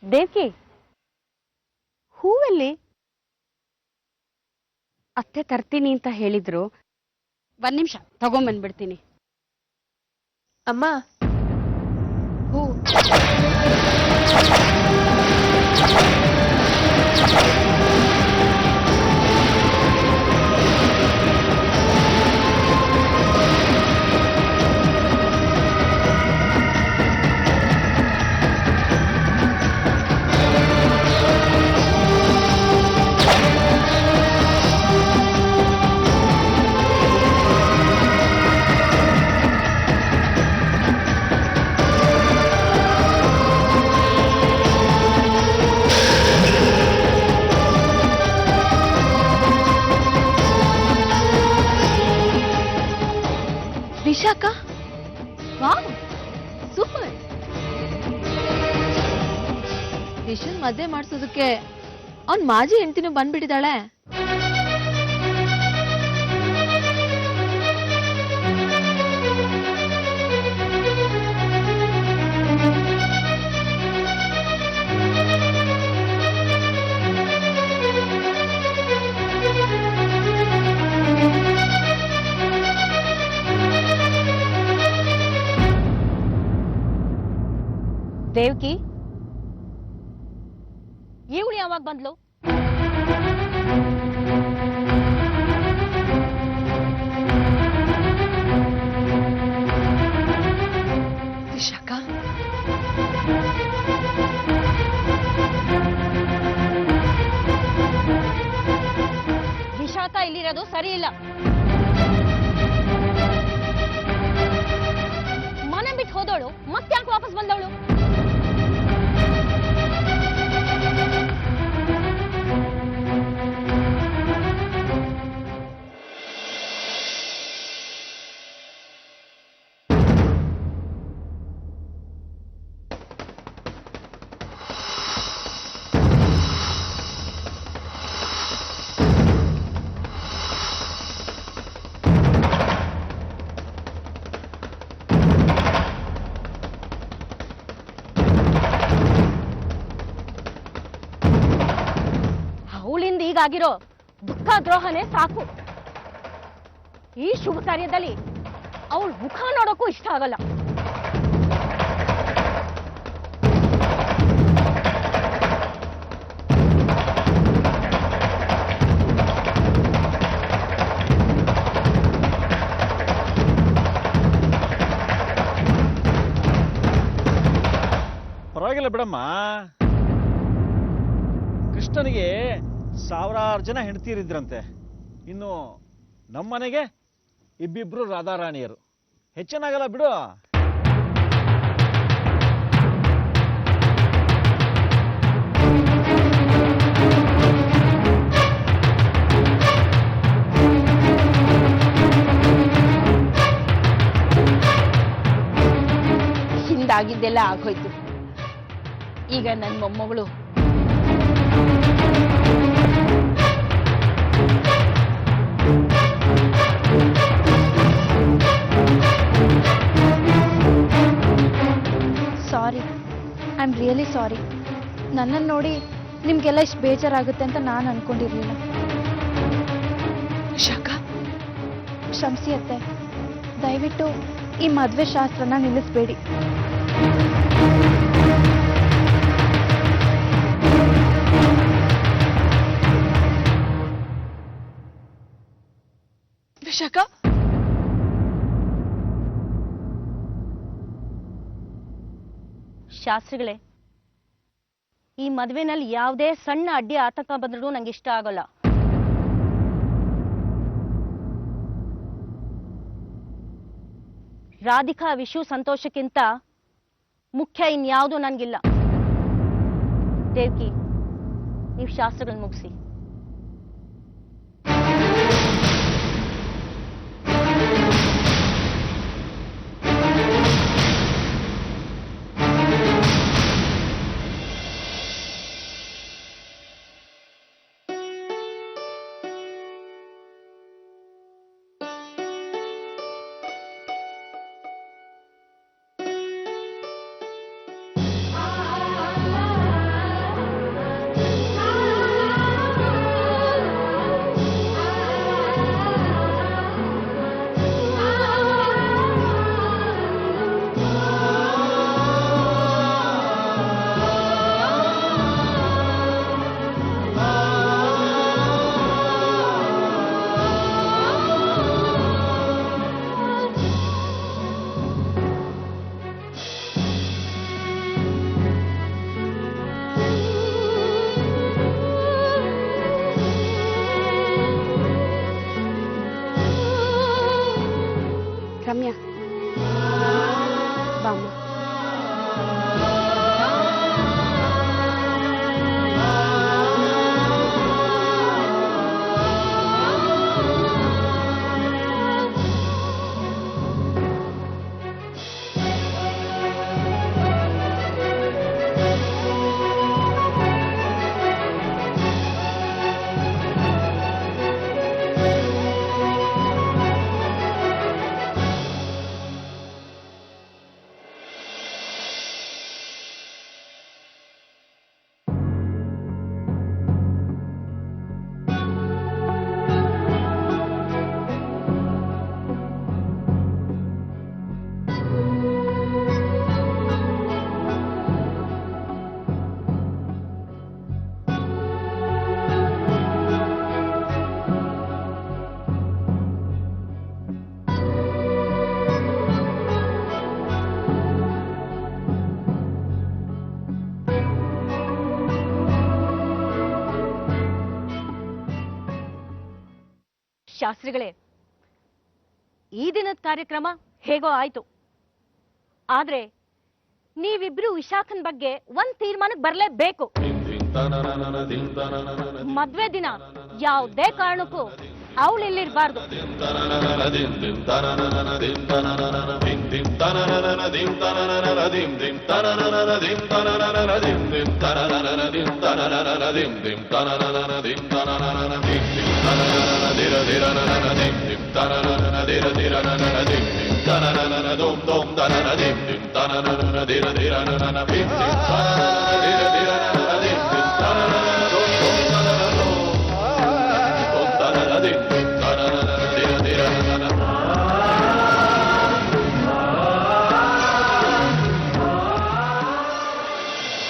ದೇವ್ಕಿ, ಹೂವಲ್ಲಿ ಅತ್ತೆ ತರ್ತೀನಿ ಅಂತ ಹೇಳಿದ್ರು. ಒಂದ್ ನಿಮಿಷ ತಗೊಂಬಂದ್ಬಿಡ್ತೀನಿ. ಅಮ್ಮ, ಹೂ. Vishakha, wow, super. ವಿಶನ್ ಮದ್ವೆ ಮಾಡ್ಸೋದಕ್ಕೆ ಅವ್ನ್ ಮಾಜಿ ಹೆಂಡತಿನೂ ಬಂದ್ಬಿಟ್ಟಿದ್ದಾಳೆ. ದೇವ್ಕಿ, ಇವಳು ಯಾವಾಗ ಬಂದ್ಲು? ವಿಶಾಖ, ವಿಶಾಖ ಇಲ್ಲಿರೋದು ಸರಿ ಇಲ್ಲ. ಮನೆ ಬಿಟ್ಟು ಹೋದವಳು ಮತ್ತ್ಯಾಕೆ ವಾಪಸ್ ಬಂದವಳು? ಅವಳಿಂದ ಈಗಾಗಿರೋ ದುಃಖ ದ್ರೋಹನೇ ಸಾಕು. ಈ ಶುಭ ಕಾರ್ಯದಲ್ಲಿ ಅವಳ ಮುಖ ನೋಡೋಕ್ಕೂ ಇಷ್ಟ ಆಗಲ್ಲ. ಪರವಾಗಿಲ್ಲ ಬಿಡಮ್ಮ. ಕೃಷ್ಣನಿಗೆ ಸಾವಿರಾರು ಜನ ಹೆಂಡತಿಯರಿದ್ರಂತೆ. ಇನ್ನು ನಮ್ಮನೆಗೆ ಇಬ್ಬಿಬ್ರು ರಾಧಾರಾಣಿಯರು. ಹೆಚ್ಚೇನಾಗಲ್ಲ ಬಿಡು. ಹಿಂದಾಗಿದ್ದೆಲ್ಲ ಆಗೋಯ್ತು. ಈಗ ನನ್ನ ಮೊಮ್ಮಗಳು ಸಾರಿ, ಐ ಆಮ್ ರಿಯಲಿ ಸಾರಿ. ನನ್ನನ್ನು ನೋಡಿ ನಿಮ್ಗೆಲ್ಲ ಇಷ್ಟು ಬೇಜಾರಾಗುತ್ತೆ ಅಂತ ನಾನು ಅನ್ಕೊಂಡಿರ್ಲಿಲ್ಲ. ವಿಶಾಖ, ಕ್ಷಮಿಸಿ ಅತ್ತೆ. ದಯವಿಟ್ಟು ಈ ಮದುವೆ ಶಾಸ್ತ್ರನ ನಿಲ್ಲಿಸಬೇಡಿ. ವಿಶಾಖ, ಶಾಸ್ತ್ರಿಗಳೇ, ಈ ಮದುವೆನಲ್ಲಿ ಯಾವುದೇ ಸಣ್ಣ ಅಡ್ಡಿ ಆತಂಕ ಬಂದ್ರೂ ನಂಗೆ ಇಷ್ಟ ಆಗಲ್ಲ. ರಾಧಿಕಾ ವಿಷು ಸಂತೋಷಕ್ಕಿಂತ ಮುಖ್ಯ ಇನ್ಯಾವುದೂ ನನಗಿಲ್ಲ. ದೇವ್ಕಿ, ನೀವು ಶಾಸ್ತ್ರಗಳನ್ನ ಮುಗಿಸಿ. ಶಾಸ್ತ್ರಿಗಳೇ, ಈ ದಿನದ ಕಾರ್ಯಕ್ರಮ ಹೇಗೋ ಆಯ್ತು. ಆದ್ರೆ ನೀವಿಬ್ರು ವಿಶಾಖನ್ ಬಗ್ಗೆ ಒಂದ್ ತೀರ್ಮಾನಕ್ಕೆ ಬರಲೇಬೇಕು. ಮದ್ವೆ ದಿನ ಯಾವುದೇ ಕಾರಣಕ್ಕೂ ಅವಳು ಇಲ್ಲಿರ್ಬಾರ್ದು.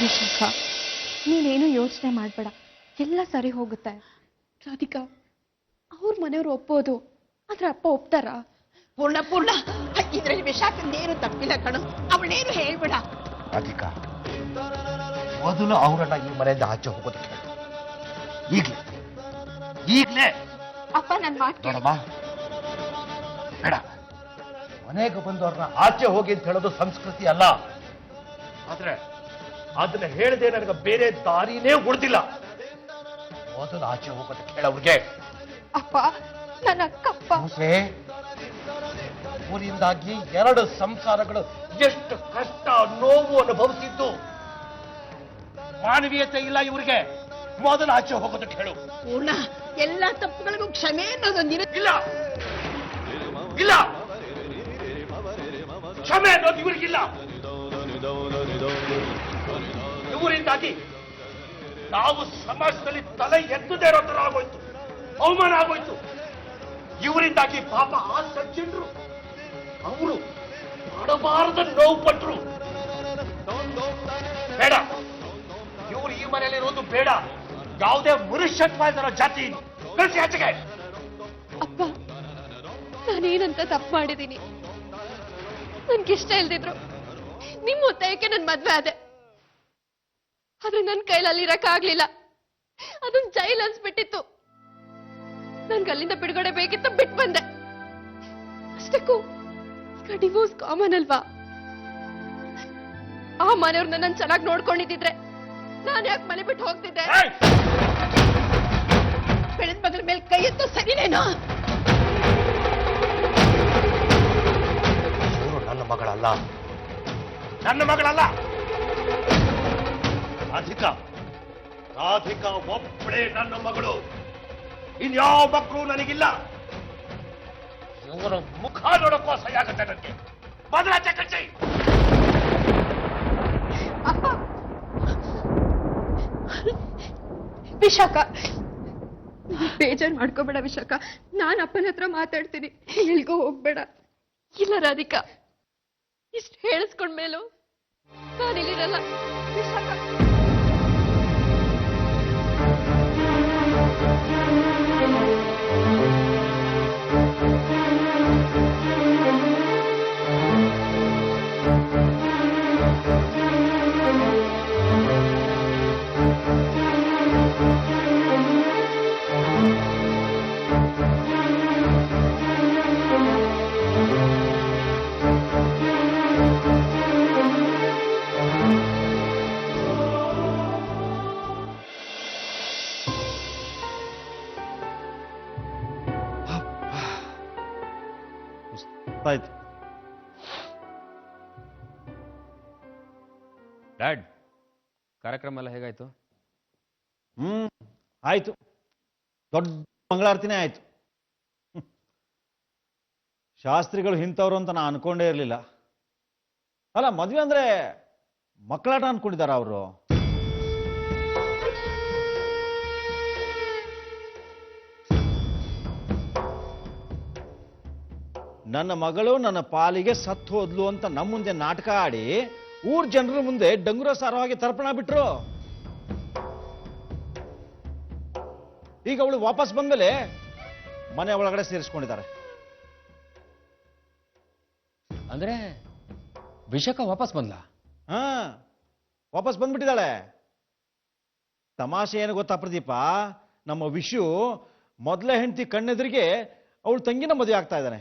ವಿಶಾಖ, ನೀನೇನು ಯೋಚನೆ ಮಾಡಬೇಡ, ಎಲ್ಲ ಸರಿ ಹೋಗುತ್ತೆ. ರಾಧಿಕಾ, ಅವ್ರ ಮನೆಯವ್ರು ಒಪ್ಪೋದು, ಆದ್ರೆ ಅಪ್ಪ ಒಪ್ತಾರಾ? ಪೂರ್ಣ ಇದ್ರಲ್ಲಿ ವಿಶಾಖಂದೇನು ತಪ್ಪಿಲ್ಲ ಕಣು, ಅವಳೇನು ಹೇಳ್ಬೇಡ. ರಾಧಿಕಾ, ಮೊದಲು ಅವರನ್ನ ಈ ಮನೆಯಿಂದ ಆಚೆ ಹೋಗೋದಕ್ಕೆ ಹೇಳು. ಈಗ್ಲೇ ಅಪ್ಪ ನನ್ ಮಾತು ನೋಡಮ್ಮ, ಬೇಡ. ಮನೆಗೆ ಬಂದವ್ರನ್ನ ಆಚೆ ಹೋಗಿ ಅಂತ ಹೇಳೋದು ಸಂಸ್ಕೃತಿ ಅಲ್ಲ. ಆದ್ರೆ ಅದನ್ನ ಹೇಳದೆ ನನಗೆ ಬೇರೆ ದಾರಿನೇ ಉಳಿದಿಲ್ಲ. ಮೊದಲು ಆಚೆ ಹೋಗೋದಕ್ಕೆ ಹೇಳ ಅವ್ರಿಗೆ. ಅಪ್ಪ, ನನ್ನ ಅಕ್ಕಪ್ಪ ಊರಿಂದಾಗಿ 2 ಸಂಸಾರಗಳು ಎಷ್ಟು ಕಷ್ಟ ನೋವು ಅನುಭವಿಸಿದ್ದು. ಮಾನವೀಯತೆ ಇಲ್ಲ ಇವರಿಗೆ. ಮೊದಲು ಆಚೆ ಹೋಗೋದಕ್ಕೆ ಹೇಳು. ಪೂರ್ಣ, ಎಲ್ಲ ತಪ್ಪುಗಳಿಗೂ ಕ್ಷಮೆ ಅನ್ನೋದೊಂದಿನ ಇಲ್ಲ ಇಲ್ಲ, ಕ್ಷಮೆ ಅನ್ನೋದು ಇವರಿಗಿಲ್ಲ. ಇವರಿಂದಾಗಿ ನಾವು ಸಮಾಜದಲ್ಲಿ ತಲೆ ಎತ್ತದೇ ಇರೋ ತರ ಆಗೋಯ್ತು, ಅವಮಾನ ಆಗೋಯ್ತು. ಇವರಿಂದಾಗಿ ಪಾಪ ಆ ಸಜ್ಜನರು ಅವರು ಮಾಡಬಾರದ ನೋವು ಪಟ್ರು. ಬೇಡ, ಇವರು ಈ ಮನೆಯಲ್ಲಿರೋದು ಬೇಡ. ಯಾವುದೇ ಮನುಷ್ಯತ್ವ ಇರೋ ಜಾತಿ ಇದು. ಕಳಿಸಿ ಆಚೆಗೆ. ಅಪ್ಪ, ನಾನೇನಂತ ತಪ್ಪು ಮಾಡಿದ್ದೀನಿ? ನನ್ಗಿಷ್ಟ ಇಲ್ದಿದ್ರು ನಿಮ್ ಒತ್ತಾಯಕ್ಕೆ ನನ್ ಮದ್ವೆ ಆದೆ. ಆದ್ರೆ ನನ್ ಕೈಲಲ್ಲಿ ಇರಕ್ಕಾಗ್ಲಿಲ್ಲ. ಅದೊಂದು ಜೈಲ್ ಅನ್ಸ್ಬಿಟ್ಟಿತ್ತು. ನನ್ಗೆ ಅಲ್ಲಿಂದ ಬಿಡುಗಡೆ ಬೇಕಿತ್ತು, ಬಿಟ್ಟು ಬಂದೆ. ಅಷ್ಟಕ್ಕೂ ಡಿವೋರ್ಸ್ ಕಾಮನ್ ಅಲ್ವಾ? ಆ ಮನೆಯವ್ರನ್ನ ನಾನು ಚೆನ್ನಾಗಿ ನೋಡ್ಕೊಂಡಿದ್ದಿದ್ರೆ ನಾನು ಯಾಕೆ ಮನೆ ಬಿಟ್ಟು ಹೋಗ್ತಿದ್ದೆ? ಬೆಳೆದ ಮಗಳ ಮೇಲೆ ಕೈ ಎತ್ತು ಸರಿನೇನೋ? ಇವರು ನನ್ನ ಮಗಳಲ್ಲ, ನನ್ನ ಮಗಳಲ್ಲ. ರಾಧಿಕಾ ಒಬ್ಬಳೇ ನನ್ನ ಮಗಳು. ಇನ್ಯಾವ ಮಕ್ಕಳು ನನಗಿಲ್ಲ. ಇವರ ಮುಖ ನೋಡಕ್ಕೂ ಅಸಹ್ಯ ಆಗುತ್ತೆ ನನಗೆ. ಬದಲಾಚೆ ಕಚ್ಚಿ. ಅಪ್ಪ, ವಿಶಾಖ, ಬೇಜಾರ್ ಮಾಡ್ಕೋಬೇಡ ವಿಶಾಖ. ನಾನ್ ಅಪ್ಪನ ಹತ್ರ ಮಾತಾಡ್ತೀನಿ, ಎಲ್ಗೋ ಹೋಗ್ಬೇಡ. ಇಲ್ಲ ರಾಧಿಕಾ, ಇಷ್ಟು ಹೇಳಿಸ್ಕೊಂಡ್ಮೇಲೂ ನಾನಿಲ್ಲಿರಲ್ಲ ವಿಶಾಖ. ಆಯ್ತು. ಡ್ಯಾಡ್, ಕಾರ್ಯಕ್ರಮ ಎಲ್ಲ ಹೇಗಾಯ್ತು? ಆಯ್ತು, ದೊಡ್ಡ ಮಂಗಳಾರತಿನೇ ಆಯ್ತು. ಶಾಸ್ತ್ರಿಗಳು ಇಂಥವ್ರು ಅಂತ ನಾನು ಅನ್ಕೊಂಡೇ ಇರಲಿಲ್ಲ. ಅಲ್ಲ, ಮದ್ವೆ ಅಂದ್ರೆ ಮಕ್ಕಳಾಟ ಅನ್ಕೊಂಡಿದಾರ ಅವರು? ನನ್ನ ಮಗಳು ನನ್ನ ಪಾಲಿಗೆ ಸತ್ತು ಹೋದ್ಲು ಅಂತ ನಮ್ಮ ಮುಂದೆ ನಾಟಕ ಆಡಿ ಊರ್ ಜನರ ಮುಂದೆ ಡಂಗುರ ಸಾರವಾಗಿ ತರ್ಪಣ ಬಿಟ್ರು. ಈಗ ಅವಳು ವಾಪಸ್ ಬಂದ್ಮೇಲೆ ಮನೆ ಒಳಗಡೆ ಸೇರಿಸ್ಕೊಂಡಿದ್ದಾರೆ. ಅಂದ್ರೆ ವಿಶಾಖ ವಾಪಸ್ ಬಂದ್ಲ? ಹಾ, ವಾಪಸ್ ಬಂದ್ಬಿಟ್ಟಿದ್ದಾಳೆ. ತಮಾಷೆ ಏನು ಗೊತ್ತಾ ಪ್ರದೀಪ, ನಮ್ಮ ವಿಷು ಮೊದಲೇ ಹೆಂಡತಿ ಕಣ್ಣೆದುರಿಗೆ ಅವಳು ತಂಗಿನ ಮದುವೆ ಆಗ್ತಾ ಇದ್ದಾನೆ.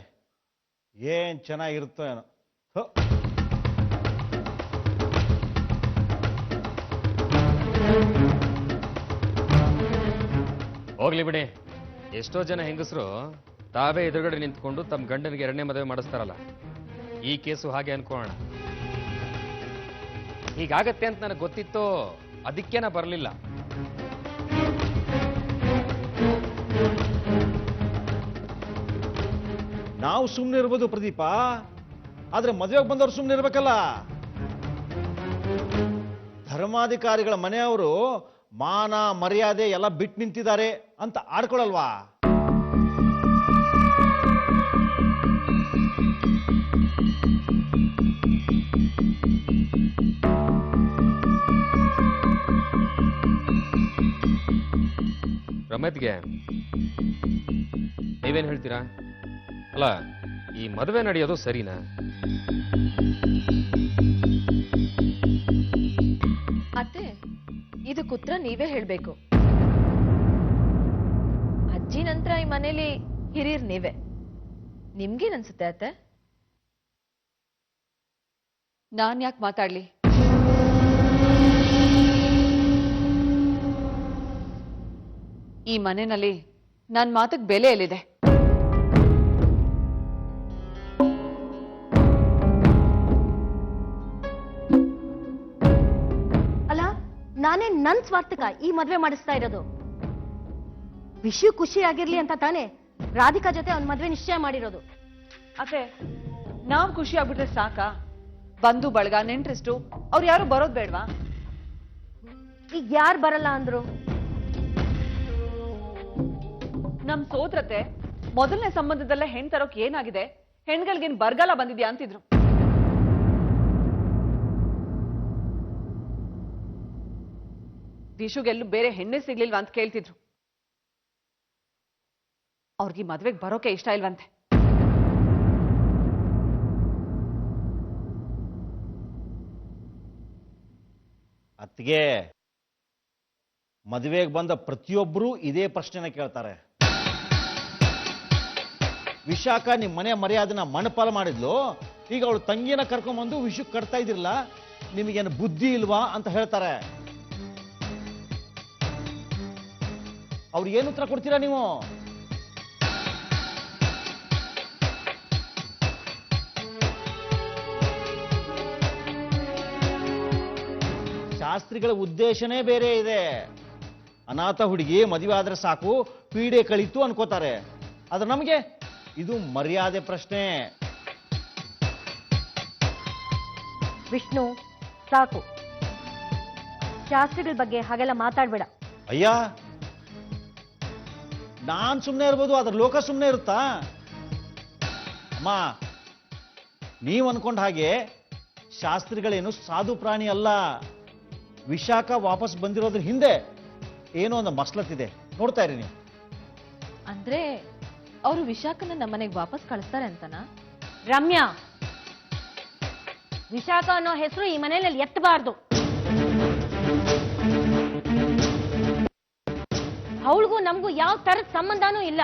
ಏನ್ ಚೆನ್ನಾಗಿರುತ್ತೋ ಏನೋ. ಥು. ಹೋಗ್ಲಿ ಬಿಡಿ, ಎಷ್ಟೋ ಜನ ಹೆಂಗಸರು ತಾವೇ ಎದುರುಗಡೆ ನಿಂತ್ಕೊಂಡು ತಮ್ಮ ಗಂಡನಿಗೆ ಎರಡನೇ ಮದುವೆ ಮಾಡಿಸ್ತಾರಲ್ಲ, ಈ ಕೇಸು ಹಾಗೆ ಅನ್ಕೋಣ. ಹೀಗಾಗತ್ತೆ ಅಂತ ನನಗೆ ಗೊತ್ತಿತ್ತು, ಅದಕ್ಕೆ ನಾ ಬರಲಿಲ್ಲ. ನಾವು ಸುಮ್ಮನೆ ಇರ್ಬೋದು ಪ್ರದೀಪ, ಆದ್ರೆ ಮದುವೆಗೆ ಬಂದವರು ಸುಮ್ಮನೆ ಇರ್ಬೇಕಲ್ಲ. ಧರ್ಮಾಧಿಕಾರಿಗಳ ಮನೆಯವರು ಮಾನ ಮರ್ಯಾದೆ ಎಲ್ಲ ಬಿಟ್ಟು ನಿಂತಿದ್ದಾರೆ ಅಂತ ಆಡ್ಕೊಳಲ್ವಾ? ರಮೇತ್ಗೆ ನೀವೇನ್ ಹೇಳ್ತೀರಾ? ಅಲ್ಲ, ಈ ಮದುವೆ ನಡೆಯೋದು ಸರಿನಾ? ಅತ್ತೆ, ಇದಕ್ಕೆ ಉತ್ತರ ನೀವೇ ಹೇಳ್ಬೇಕು. ಅಜ್ಜಿ ನಂತರ ಈ ಮನೇಲಿ ಹಿರಿಯರ್ ನೀವೇ. ನಿಮ್ಗೇನನ್ಸುತ್ತೆ ಅತ್ತೆ? ನಾನ್ ಯಾಕೆ ಮಾತಾಡ್ಲಿ? ಈ ಮನೆಯಲ್ಲಿ ನನ್ನ ಮಾತಿಗೆ ಬೆಲೆ ಎಲ್ಲಿದೆ? ಅಲ್ಲ, ನಾನೇ ನನ್ ಸ್ವಾರ್ಥಕ ಈ ಮದ್ವೆ ಮಾಡಿಸ್ತಾ ಇರೋದು. ವಿಷಯ ಖುಷಿ ಆಗಿರ್ಲಿ ಅಂತ ತಾನೇ ರಾಧಿಕಾ ಜೊತೆ ಅವ್ನ ಮದ್ವೆ ನಿಶ್ಚಯ ಮಾಡಿರೋದು. ಅತ್ತೆ, ನಾವ್ ಖುಷಿ ಆಗ್ಬಿಟ್ರೆ ಸಾಕಾ? ಬಂಧು ಬಳಗ, ನೆಂಟ್ರಿಸ್ಟು ಅವ್ರು ಯಾರು ಬರೋದ್ ಬೇಡ್ವಾ? ಈಗ ಯಾರು ಬರಲ್ಲ ಅಂದ್ರು? ನಮ್ ಸೋದ್ರತೆ ಮೊದಲನೇ ಸಂಬಂಧದಲ್ಲೇ ಹೆಣ್ ತರೋಕ್ ಏನಾಗಿದೆ? ಹೆಣ್ಗಳ್ಗೇನ್ ಬರಗಾಲ ಬಂದಿದ್ಯಾ ಅಂತಿದ್ರು. ದಿಶುಗೆಲ್ಲೂ ಬೇರೆ ಹೆಣ್ಣೆ ಸಿಗ್ಲಿಲ್ವಾ ಅಂತ ಕೇಳ್ತಿದ್ರು. ಅವ್ರಿಗೆ ಮದ್ವೆಗೆ ಬರೋಕೆ ಇಷ್ಟ ಇಲ್ವಂತೆ. ಅತ್ತಿಗೆ, ಮದುವೆಗೆ ಬಂದ ಪ್ರತಿಯೊಬ್ಬರೂ ಇದೇ ಪ್ರಶ್ನೆನ ಕೇಳ್ತಾರೆ. ವಿಶಾಖ ನಿಮ್ಮ ಮನೆ ಮರ್ಯಾದೆನ ಮಣ್ಣಪಾಲು ಮಾಡಿದ್ಲು, ಈಗ ಅವಳು ತಂಗಿನ ಕರ್ಕೊಂಡ್ಬಂದು ವಿಷಕ್ಕೆ ಕಟ್ತಾ ಇದ್ದಿರಲ್ಲ, ನಿಮಗೇನು ಬುದ್ಧಿ ಇಲ್ವಾ ಅಂತ ಹೇಳ್ತಾರೆ. ಅವ್ರು ಏನು ಉತ್ತರ ಕೊಡ್ತೀರಾ ನೀವು? ಶಾಸ್ತ್ರಿಗಳ ಉದ್ದೇಶನೇ ಬೇರೆ ಇದೆ. ಅನಾಥ ಹುಡುಗಿ ಮದುವೆ ಆದ್ರೆ ಸಾಕು, ಪೀಡೆ ಕಳೀತು ಅನ್ಕೋತಾರೆ. ಆದ್ರೆ ನಮಗೆ ಇದು ಮರ್ಯಾದೆ ಪ್ರಶ್ನೆ. ವಿಷ್ಣು, ಸಾಕು. ಶಾಸ್ತ್ರಿಗಳ ಬಗ್ಗೆ ಹಾಗೆಲ್ಲ ಮಾತಾಡ್ಬೇಡ. ಅಯ್ಯ, ನಾನ್ ಸುಮ್ಮನೆ ಇರ್ಬೋದು, ಅದ್ರ ಲೋಕ ಸುಮ್ಮನೆ ಇರುತ್ತಾ? ಅಮ್ಮ, ನೀವು ಅನ್ಕೊಂಡ ಹಾಗೆ ಶಾಸ್ತ್ರಿಗಳೇನು ಸಾಧು ಪ್ರಾಣಿ ಅಲ್ಲ. ವಿಶಾಖ ವಾಪಸ್ ಬಂದಿರೋದ್ರ ಹಿಂದೆ ಏನೋ ಒಂದು ಮಸ್ಲತ್ತಿದೆ, ನೋಡ್ತಾ ಇರಿ ನೀವು. ಅಂದ್ರೆ ಅವರು ವಿಶಾಖನ ನಮ್ಮನೆಗೆ ವಾಪಸ್ ಕಳಿಸ್ತಾರೆ ಅಂತನಾ? ರಮ್ಯಾ, ವಿಶಾಖ ಅನ್ನೋ ಹೆಸರು ಈ ಮನೆಯಲ್ಲಿ ಎತ್ತಬಾರ್ದು. ಅವಳಿಗೂ ನಮಗೂ ಯಾವ ತರದ ಸಂಬಂಧನೂ ಇಲ್ಲ.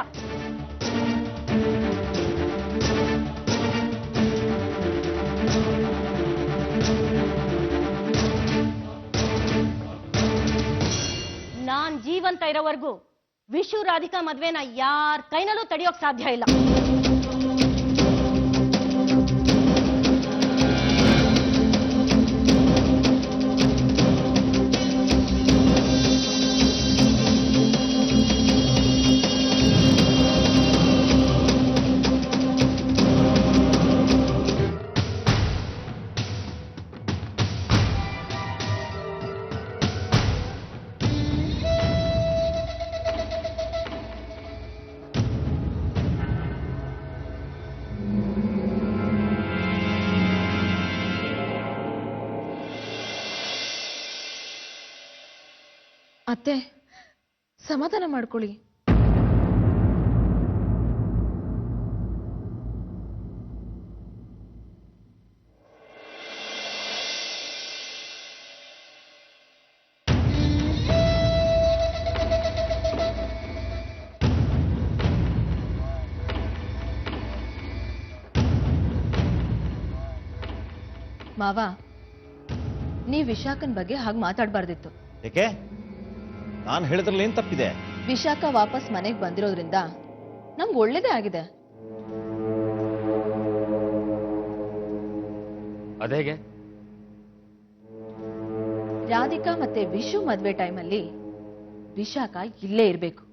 ನಾನ್ ಜೀವಂತ ಇರೋವರೆಗೂ ವಿಶು ರಾಧಿಕಾ ಮದ್ವೆನ ಯಾರ ಕೈನಲ್ಲೂ ತಡೆಯೋಕ್ ಸಾಧ್ಯ ಇಲ್ಲ. ಅತ್ತೆ, ಸಮಾಧಾನ ಮಾಡ್ಕೊಳ್ಳಿ. ಮಾವ ನೀವ್ ವಿಶಾಖನ್ ಬಗ್ಗೆ ಹಾಗೆ ಮಾತಾಡಬಾರ್ದಿತ್ತು. ಏಕೆ ನಾನು ಹೇಳಿದ್ರಲ್ಲಿ ಏನ್ ತಪ್ಪಿದೆ? ವಿಶಾಖ ವಾಪಸ್ ಮನೆಗೆ ಬಂದಿರೋದ್ರಿಂದ ನಮ್ಗೆ ಒಳ್ಳೇದೇ ಆಗಿದೆ. ಅದೇಗೆ? ರಾಧಿಕಾ ಮತ್ತೆ ವಿಶು ಮದ್ವೆ ಟೈಮಲ್ಲಿ ವಿಶಾಖ ಇಲ್ಲೇ ಇರ್ಬೇಕು.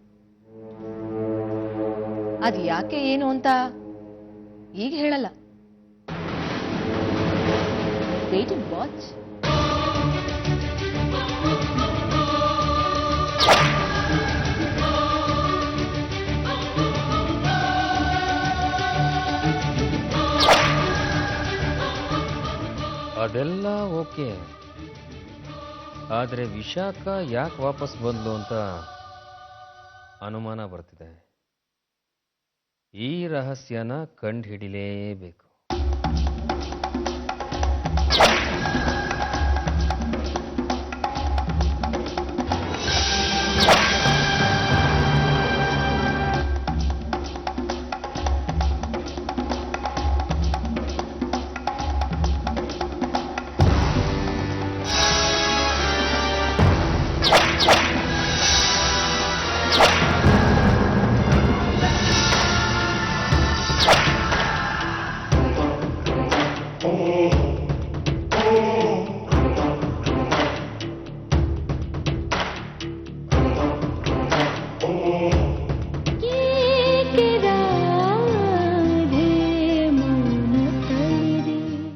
ಅದ್ ಯಾಕೆ ಏನು ಅಂತ ಈಗ ಹೇಳಲ್ಲ. Wait and watch. ಅದೆಲ್ಲ ಓಕೆ, ಆದ್ರೆ ವಿಶಾಖ ಯಾಕೆ ವಾಪಸ್ ಬಂದ್ಲು ಅಂತ ಅನುಮಾನ ಬರ್ತಿದೆ. ಈ ರಹಸ್ಯನ ಕಂಡು ಹಿಡಿಲೇಬೇಕು.